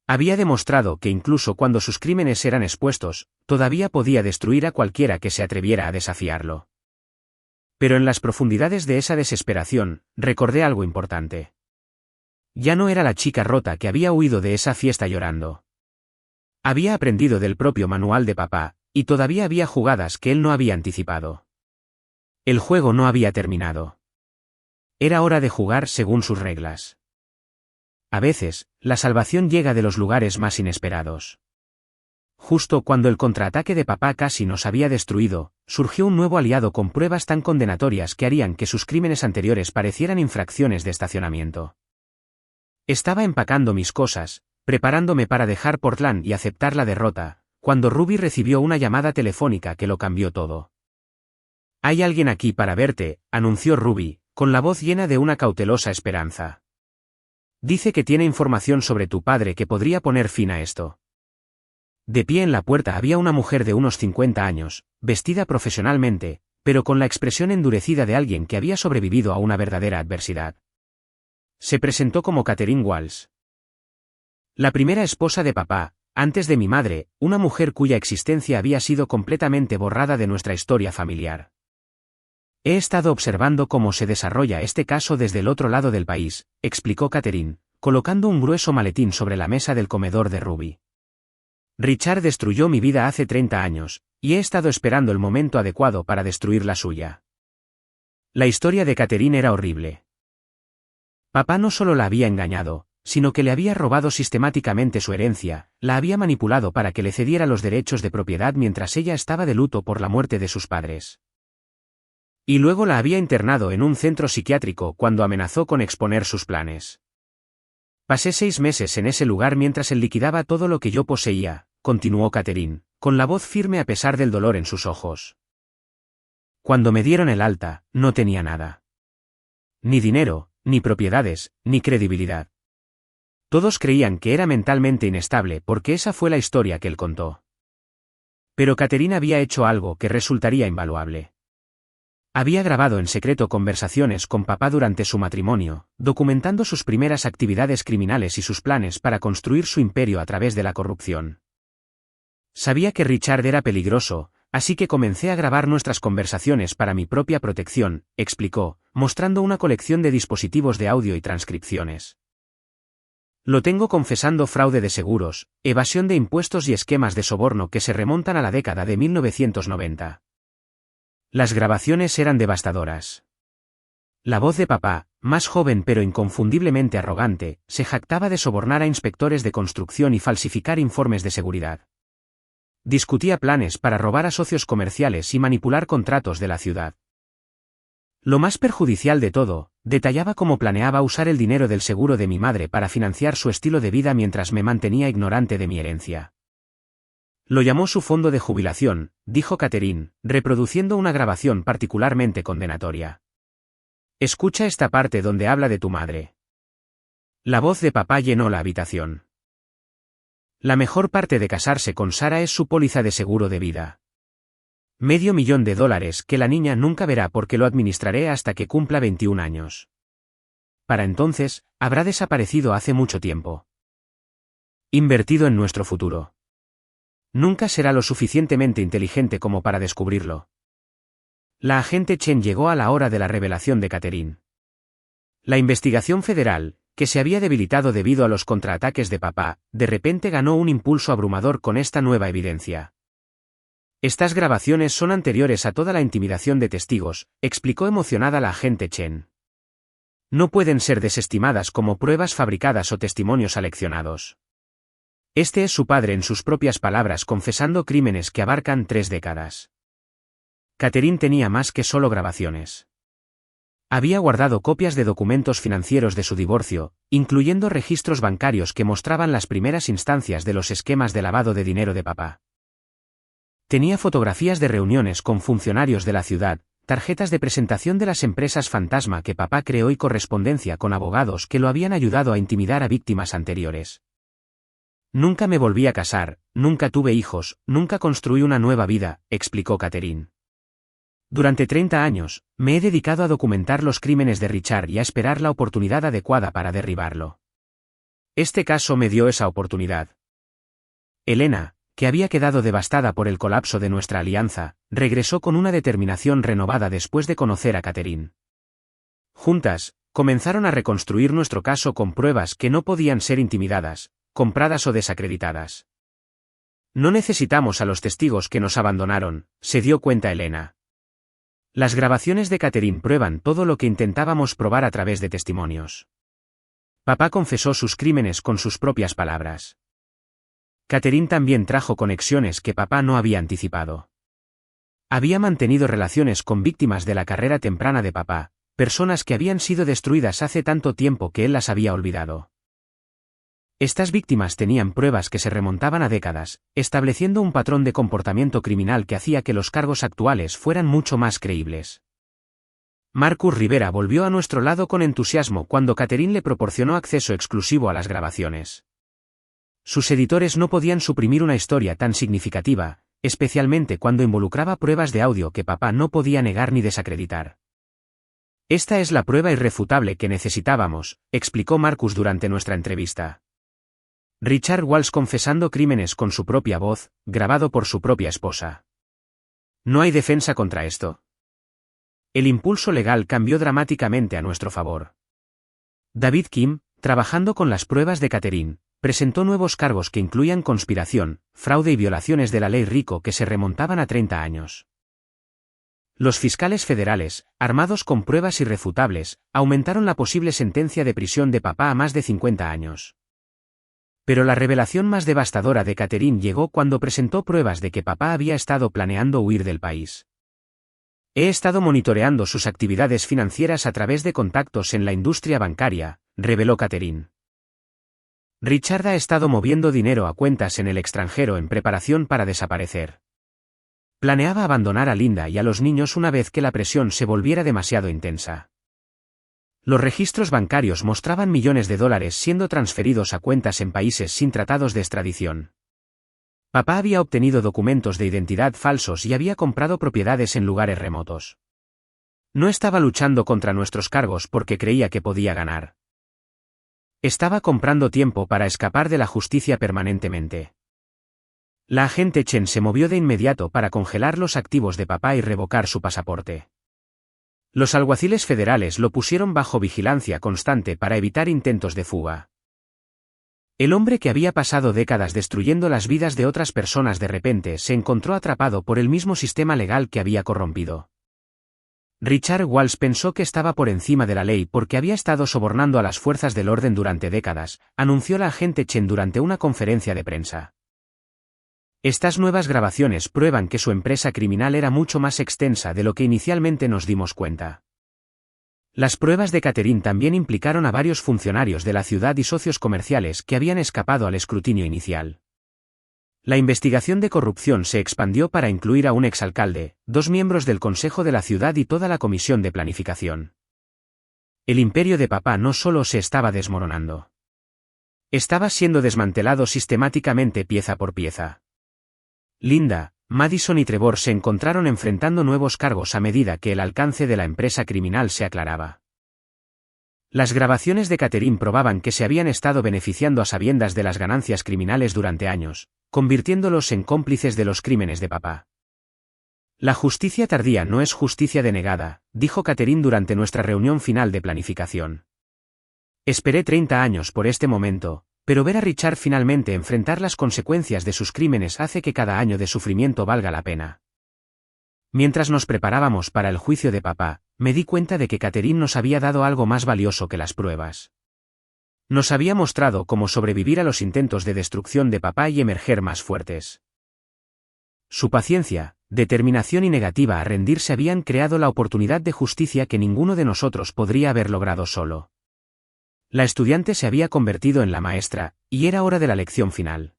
Había demostrado que incluso cuando sus crímenes eran expuestos, todavía podía destruir a cualquiera que se atreviera a desafiarlo. Pero en las profundidades de esa desesperación, recordé algo importante. Ya no era la chica rota que había huido de esa fiesta llorando. Había aprendido del propio manual de papá, y todavía había jugadas que él no había anticipado. El juego no había terminado. Era hora de jugar según sus reglas. A veces, la salvación llega de los lugares más inesperados. Justo cuando el contraataque de papá casi nos había destruido, surgió un nuevo aliado con pruebas tan condenatorias que harían que sus crímenes anteriores parecieran infracciones de estacionamiento. Estaba empacando mis cosas, preparándome para dejar Portland y aceptar la derrota, cuando Ruby recibió una llamada telefónica que lo cambió todo. «Hay alguien aquí para verte», anunció Ruby, con la voz llena de una cautelosa esperanza. «Dice que tiene información sobre tu padre que podría poner fin a esto». De pie en la puerta había una mujer de unos 50 años, vestida profesionalmente, pero con la expresión endurecida de alguien que había sobrevivido a una verdadera adversidad. Se presentó como Catherine Walsh. La primera esposa de papá, antes de mi madre, una mujer cuya existencia había sido completamente borrada de nuestra historia familiar. He estado observando cómo se desarrolla este caso desde el otro lado del país, explicó Catherine, colocando un grueso maletín sobre la mesa del comedor de Ruby. Richard destruyó mi vida hace 30 años, y he estado esperando el momento adecuado para destruir la suya. La historia de Catherine era horrible. Papá no solo la había engañado, sino que le había robado sistemáticamente su herencia, la había manipulado para que le cediera los derechos de propiedad mientras ella estaba de luto por la muerte de sus padres. Y luego la había internado en un centro psiquiátrico cuando amenazó con exponer sus planes. Pasé 6 meses en ese lugar mientras él liquidaba todo lo que yo poseía, continuó Catherine, con la voz firme a pesar del dolor en sus ojos. Cuando me dieron el alta, no tenía nada. Ni dinero, ni propiedades, ni credibilidad. Todos creían que era mentalmente inestable porque esa fue la historia que él contó. Pero Catherine había hecho algo que resultaría invaluable. Había grabado en secreto conversaciones con papá durante su matrimonio, documentando sus primeras actividades criminales y sus planes para construir su imperio a través de la corrupción. Sabía que Richard era peligroso, así que comencé a grabar nuestras conversaciones para mi propia protección, explicó, mostrando una colección de dispositivos de audio y transcripciones. Lo tengo confesando fraude de seguros, evasión de impuestos y esquemas de soborno que se remontan a la década de 1990. Las grabaciones eran devastadoras. La voz de papá, más joven pero inconfundiblemente arrogante, se jactaba de sobornar a inspectores de construcción y falsificar informes de seguridad. Discutía planes para robar a socios comerciales y manipular contratos de la ciudad. Lo más perjudicial de todo, detallaba cómo planeaba usar el dinero del seguro de mi madre para financiar su estilo de vida mientras me mantenía ignorante de mi herencia. Lo llamó su fondo de jubilación, dijo Catherine, reproduciendo una grabación particularmente condenatoria. Escucha esta parte donde habla de tu madre. La voz de papá llenó la habitación. La mejor parte de casarse con Sara es su póliza de seguro de vida. $500,000 que la niña nunca verá porque lo administraré hasta que cumpla 21 años. Para entonces, habrá desaparecido hace mucho tiempo. Invertido en nuestro futuro. Nunca será lo suficientemente inteligente como para descubrirlo. La agente Chen llegó a la hora de la revelación de Catherine. La investigación federal, que se había debilitado debido a los contraataques de papá, de repente ganó un impulso abrumador con esta nueva evidencia. Estas grabaciones son anteriores a toda la intimidación de testigos, explicó emocionada la agente Chen. No pueden ser desestimadas como pruebas fabricadas o testimonios aleccionados. Este es su padre en sus propias palabras confesando crímenes que abarcan 3 décadas. Catherine tenía más que solo grabaciones. Había guardado copias de documentos financieros de su divorcio, incluyendo registros bancarios que mostraban las primeras instancias de los esquemas de lavado de dinero de papá. Tenía fotografías de reuniones con funcionarios de la ciudad, tarjetas de presentación de las empresas fantasma que papá creó y correspondencia con abogados que lo habían ayudado a intimidar a víctimas anteriores. Nunca me volví a casar, nunca tuve hijos, nunca construí una nueva vida, explicó Catherine. Durante 30 años, me he dedicado a documentar los crímenes de Richard y a esperar la oportunidad adecuada para derribarlo. Este caso me dio esa oportunidad. Elena, que había quedado devastada por el colapso de nuestra alianza, regresó con una determinación renovada después de conocer a Catherine. Juntas, comenzaron a reconstruir nuestro caso con pruebas que no podían ser intimidadas, compradas o desacreditadas. No necesitamos a los testigos que nos abandonaron, se dio cuenta Elena. Las grabaciones de Catherine prueban todo lo que intentábamos probar a través de testimonios. Papá confesó sus crímenes con sus propias palabras. Catherine también trajo conexiones que papá no había anticipado. Había mantenido relaciones con víctimas de la carrera temprana de papá, personas que habían sido destruidas hace tanto tiempo que él las había olvidado. Estas víctimas tenían pruebas que se remontaban a décadas, estableciendo un patrón de comportamiento criminal que hacía que los cargos actuales fueran mucho más creíbles. Marcus Rivera volvió a nuestro lado con entusiasmo cuando Catherine le proporcionó acceso exclusivo a las grabaciones. Sus editores no podían suprimir una historia tan significativa, especialmente cuando involucraba pruebas de audio que papá no podía negar ni desacreditar. Esta es la prueba irrefutable que necesitábamos, explicó Marcus durante nuestra entrevista. Richard Walsh confesando crímenes con su propia voz, grabado por su propia esposa. No hay defensa contra esto. El impulso legal cambió dramáticamente a nuestro favor. David Kim, trabajando con las pruebas de Catherine, presentó nuevos cargos que incluían conspiración, fraude y violaciones de la ley RICO que se remontaban a 30 años. Los fiscales federales, armados con pruebas irrefutables, aumentaron la posible sentencia de prisión de papá a más de 50 años. Pero la revelación más devastadora de Catherine llegó cuando presentó pruebas de que papá había estado planeando huir del país. He estado monitoreando sus actividades financieras a través de contactos en la industria bancaria, reveló Catherine. Richard ha estado moviendo dinero a cuentas en el extranjero en preparación para desaparecer. Planeaba abandonar a Linda y a los niños una vez que la presión se volviera demasiado intensa. Los registros bancarios mostraban millones de dólares siendo transferidos a cuentas en países sin tratados de extradición. Papá había obtenido documentos de identidad falsos y había comprado propiedades en lugares remotos. No estaba luchando contra nuestros cargos porque creía que podía ganar. Estaba comprando tiempo para escapar de la justicia permanentemente. La agente Chen se movió de inmediato para congelar los activos de papá y revocar su pasaporte. Los alguaciles federales lo pusieron bajo vigilancia constante para evitar intentos de fuga. El hombre que había pasado décadas destruyendo las vidas de otras personas de repente se encontró atrapado por el mismo sistema legal que había corrompido. Richard Walsh pensó que estaba por encima de la ley porque había estado sobornando a las fuerzas del orden durante décadas, anunció la agente Chen durante una conferencia de prensa. Estas nuevas grabaciones prueban que su empresa criminal era mucho más extensa de lo que inicialmente nos dimos cuenta. Las pruebas de Catherine también implicaron a varios funcionarios de la ciudad y socios comerciales que habían escapado al escrutinio inicial. La investigación de corrupción se expandió para incluir a un exalcalde, 2 miembros del Consejo de la Ciudad y toda la Comisión de Planificación. El imperio de papá no solo se estaba desmoronando. Estaba siendo desmantelado sistemáticamente pieza por pieza. Linda, Madison y Trevor se encontraron enfrentando nuevos cargos a medida que el alcance de la empresa criminal se aclaraba. Las grabaciones de Catherine probaban que se habían estado beneficiando a sabiendas de las ganancias criminales durante años, convirtiéndolos en cómplices de los crímenes de papá. La justicia tardía no es justicia denegada, dijo Catherine durante nuestra reunión final de planificación. Esperé 30 años por este momento, pero ver a Richard finalmente enfrentar las consecuencias de sus crímenes hace que cada año de sufrimiento valga la pena. Mientras nos preparábamos para el juicio de papá, me di cuenta de que Catherine nos había dado algo más valioso que las pruebas. Nos había mostrado cómo sobrevivir a los intentos de destrucción de papá y emerger más fuertes. Su paciencia, determinación y negativa a rendirse habían creado la oportunidad de justicia que ninguno de nosotros podría haber logrado solo. La estudiante se había convertido en la maestra, y era hora de la lección final.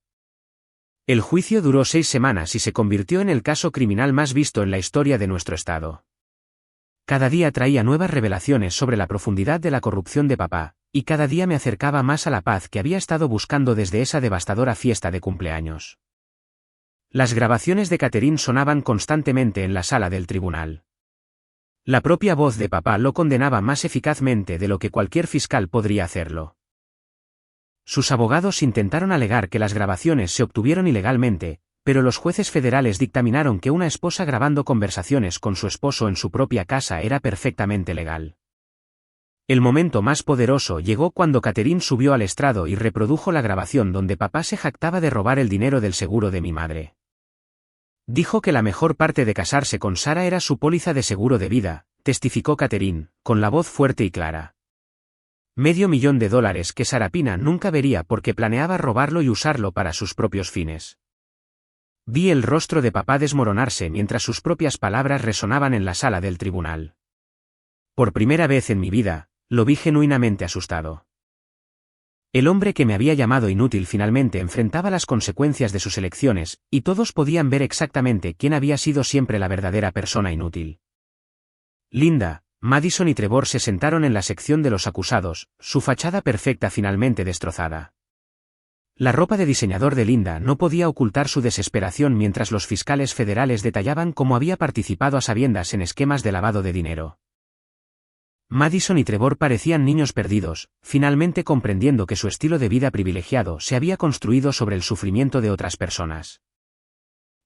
El juicio duró 6 semanas y se convirtió en el caso criminal más visto en la historia de nuestro estado. Cada día traía nuevas revelaciones sobre la profundidad de la corrupción de papá, y cada día me acercaba más a la paz que había estado buscando desde esa devastadora fiesta de cumpleaños. Las grabaciones de Catherine sonaban constantemente en la sala del tribunal. La propia voz de papá lo condenaba más eficazmente de lo que cualquier fiscal podría hacerlo. Sus abogados intentaron alegar que las grabaciones se obtuvieron ilegalmente, pero los jueces federales dictaminaron que una esposa grabando conversaciones con su esposo en su propia casa era perfectamente legal. El momento más poderoso llegó cuando Catherine subió al estrado y reprodujo la grabación donde papá se jactaba de robar el dinero del seguro de mi madre. Dijo que la mejor parte de casarse con Sara era su póliza de seguro de vida, testificó Catherine, con la voz fuerte y clara. $500,000 que Sara Pina nunca vería porque planeaba robarlo y usarlo para sus propios fines. Vi el rostro de papá desmoronarse mientras sus propias palabras resonaban en la sala del tribunal. Por primera vez en mi vida, lo vi genuinamente asustado. El hombre que me había llamado inútil finalmente enfrentaba las consecuencias de sus elecciones, y todos podían ver exactamente quién había sido siempre la verdadera persona inútil. Linda, Madison y Trevor se sentaron en la sección de los acusados, su fachada perfecta finalmente destrozada. La ropa de diseñador de Linda no podía ocultar su desesperación mientras los fiscales federales detallaban cómo había participado a sabiendas en esquemas de lavado de dinero. Madison y Trevor parecían niños perdidos, finalmente comprendiendo que su estilo de vida privilegiado se había construido sobre el sufrimiento de otras personas.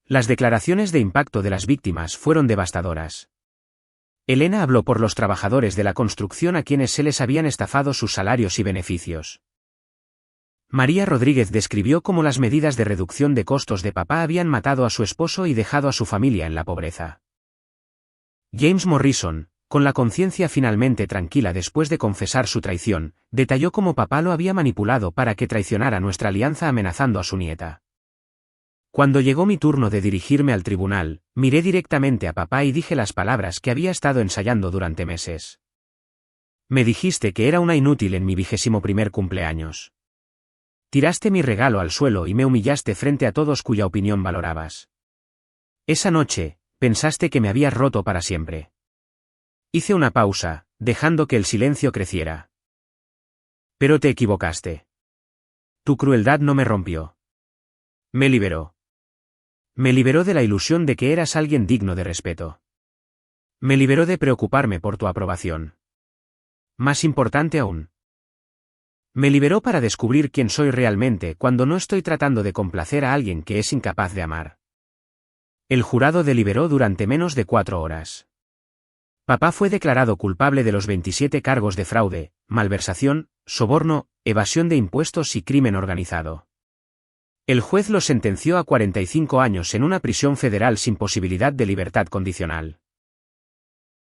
Las declaraciones de impacto de las víctimas fueron devastadoras. Elena habló por los trabajadores de la construcción a quienes se les habían estafado sus salarios y beneficios. María Rodríguez describió cómo las medidas de reducción de costos de papá habían matado a su esposo y dejado a su familia en la pobreza. James Morrison, con la conciencia finalmente tranquila después de confesar su traición, detalló cómo papá lo había manipulado para que traicionara nuestra alianza amenazando a su nieta. Cuando llegó mi turno de dirigirme al tribunal, miré directamente a papá y dije las palabras que había estado ensayando durante meses. Me dijiste que era una inútil en mi 21º cumpleaños. Tiraste mi regalo al suelo y me humillaste frente a todos cuya opinión valorabas. Esa noche, pensaste que me habías roto para siempre. Hice una pausa, dejando que el silencio creciera. Pero te equivocaste. Tu crueldad no me rompió. Me liberó. Me liberó de la ilusión de que eras alguien digno de respeto. Me liberó de preocuparme por tu aprobación. Más importante aún. Me liberó para descubrir quién soy realmente cuando no estoy tratando de complacer a alguien que es incapaz de amar. El jurado deliberó durante menos de 4 horas. Papá fue declarado culpable de los 27 cargos de fraude, malversación, soborno, evasión de impuestos y crimen organizado. El juez lo sentenció a 45 años en una prisión federal sin posibilidad de libertad condicional.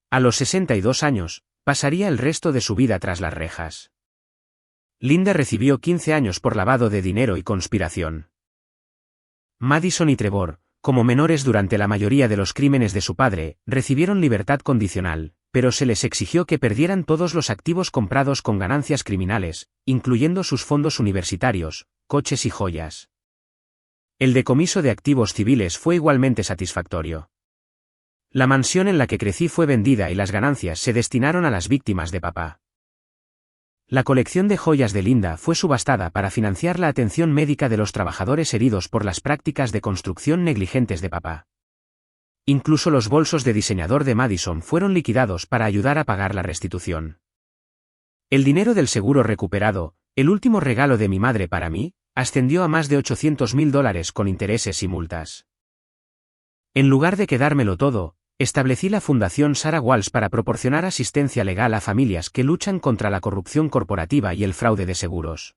A los 62 años, pasaría el resto de su vida tras las rejas. Linda recibió 15 años por lavado de dinero y conspiración. Madison y Trevor, como menores durante la mayoría de los crímenes de su padre, recibieron libertad condicional, pero se les exigió que perdieran todos los activos comprados con ganancias criminales, incluyendo sus fondos universitarios, coches y joyas. El decomiso de activos civiles fue igualmente satisfactorio. La mansión en la que crecí fue vendida y las ganancias se destinaron a las víctimas de papá. La colección de joyas de Linda fue subastada para financiar la atención médica de los trabajadores heridos por las prácticas de construcción negligentes de papá. Incluso los bolsos de diseñador de Madison fueron liquidados para ayudar a pagar la restitución. El dinero del seguro recuperado, el último regalo de mi madre para mí, ascendió a más de $800,000 con intereses y multas. En lugar de quedármelo todo, establecí la Fundación Sarah Walsh para proporcionar asistencia legal a familias que luchan contra la corrupción corporativa y el fraude de seguros.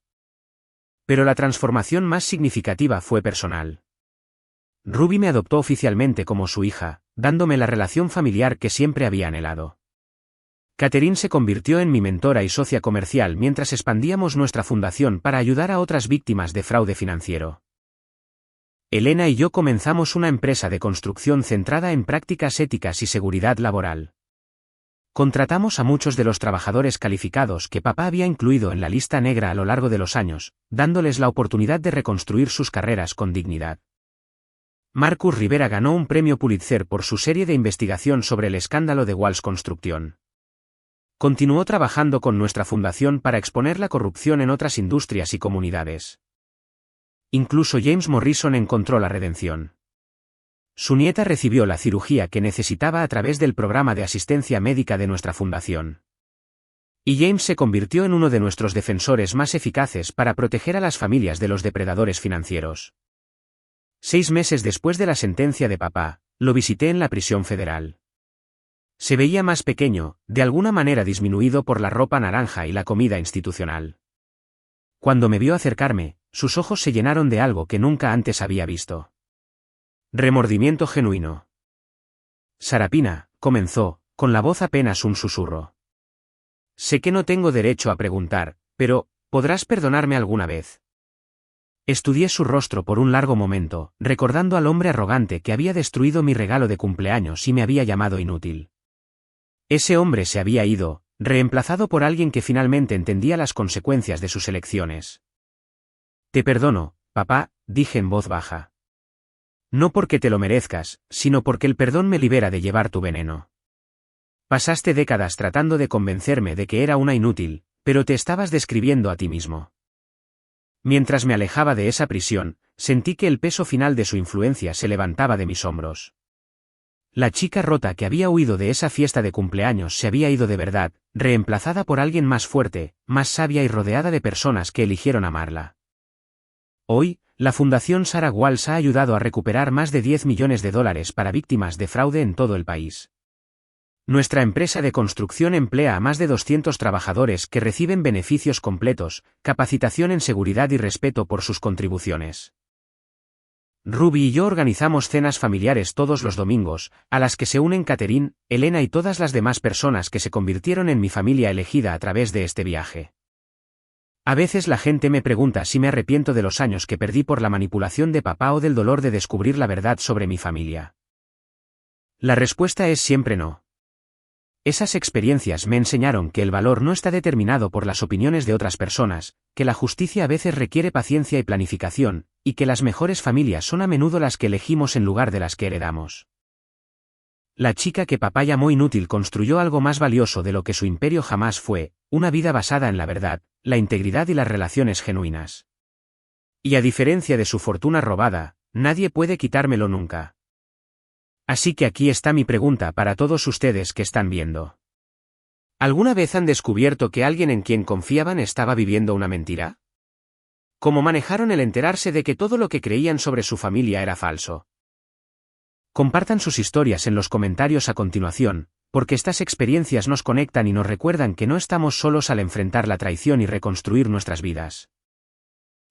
Pero la transformación más significativa fue personal. Ruby me adoptó oficialmente como su hija, dándome la relación familiar que siempre había anhelado. Catherine se convirtió en mi mentora y socia comercial mientras expandíamos nuestra fundación para ayudar a otras víctimas de fraude financiero. Elena y yo comenzamos una empresa de construcción centrada en prácticas éticas y seguridad laboral. Contratamos a muchos de los trabajadores calificados que papá había incluido en la lista negra a lo largo de los años, dándoles la oportunidad de reconstruir sus carreras con dignidad. Marcus Rivera ganó un premio Pulitzer por su serie de investigación sobre el escándalo de Walsh Construction. Continuó trabajando con nuestra fundación para exponer la corrupción en otras industrias y comunidades. Incluso James Morrison encontró la redención. Su nieta recibió la cirugía que necesitaba a través del programa de asistencia médica de nuestra fundación. Y James se convirtió en uno de nuestros defensores más eficaces para proteger a las familias de los depredadores financieros. 6 meses después de la sentencia de papá, lo visité en la prisión federal. Se veía más pequeño, de alguna manera disminuido por la ropa naranja y la comida institucional. Cuando me vio acercarme, sus ojos se llenaron de algo que nunca antes había visto. Remordimiento genuino. Sarapina, comenzó, con la voz apenas un susurro. Sé que no tengo derecho a preguntar, pero, ¿podrás perdonarme alguna vez? Estudié su rostro por un largo momento, recordando al hombre arrogante que había destruido mi regalo de cumpleaños y me había llamado inútil. Ese hombre se había ido, reemplazado por alguien que finalmente entendía las consecuencias de sus elecciones. Te perdono, papá, dije en voz baja. No porque te lo merezcas, sino porque el perdón me libera de llevar tu veneno. Pasaste décadas tratando de convencerme de que era una inútil, pero te estabas describiendo a ti mismo. Mientras me alejaba de esa prisión, sentí que el peso final de su influencia se levantaba de mis hombros. La chica rota que había huido de esa fiesta de cumpleaños se había ido de verdad, reemplazada por alguien más fuerte, más sabia y rodeada de personas que eligieron amarla. Hoy, la Fundación Sarah Walsh ha ayudado a recuperar más de $10 millones para víctimas de fraude en todo el país. Nuestra empresa de construcción emplea a más de 200 trabajadores que reciben beneficios completos, capacitación en seguridad y respeto por sus contribuciones. Ruby y yo organizamos cenas familiares todos los domingos, a las que se unen Catherine, Elena y todas las demás personas que se convirtieron en mi familia elegida a través de este viaje. A veces la gente me pregunta si me arrepiento de los años que perdí por la manipulación de papá o del dolor de descubrir la verdad sobre mi familia. La respuesta es siempre no. Esas experiencias me enseñaron que el valor no está determinado por las opiniones de otras personas, que la justicia a veces requiere paciencia y planificación, y que las mejores familias son a menudo las que elegimos en lugar de las que heredamos. La chica que papá llamó inútil construyó algo más valioso de lo que su imperio jamás fue, una vida basada en la verdad, la integridad y las relaciones genuinas. Y a diferencia de su fortuna robada, nadie puede quitármelo nunca. Así que aquí está mi pregunta para todos ustedes que están viendo. ¿Alguna vez han descubierto que alguien en quien confiaban estaba viviendo una mentira? ¿Cómo manejaron el enterarse de que todo lo que creían sobre su familia era falso? Compartan sus historias en los comentarios a continuación, porque estas experiencias nos conectan y nos recuerdan que no estamos solos al enfrentar la traición y reconstruir nuestras vidas.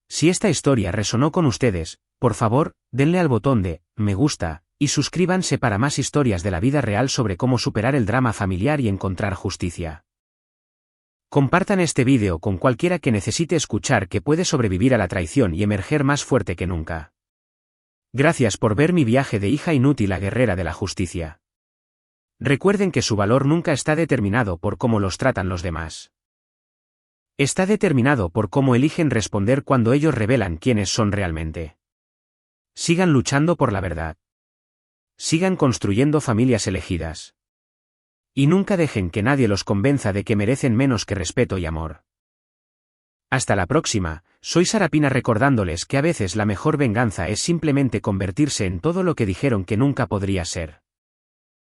Si esta historia resonó con ustedes, por favor, denle al botón de me gusta, y suscríbanse para más historias de la vida real sobre cómo superar el drama familiar y encontrar justicia. Compartan este vídeo con cualquiera que necesite escuchar que puede sobrevivir a la traición y emerger más fuerte que nunca. Gracias por ver mi viaje de hija inútil a guerrera de la justicia. Recuerden que su valor nunca está determinado por cómo los tratan los demás. Está determinado por cómo eligen responder cuando ellos revelan quiénes son realmente. Sigan luchando por la verdad. Sigan construyendo familias elegidas. Y nunca dejen que nadie los convenza de que merecen menos que respeto y amor. Hasta la próxima, soy Sarapina recordándoles que a veces la mejor venganza es simplemente convertirse en todo lo que dijeron que nunca podría ser.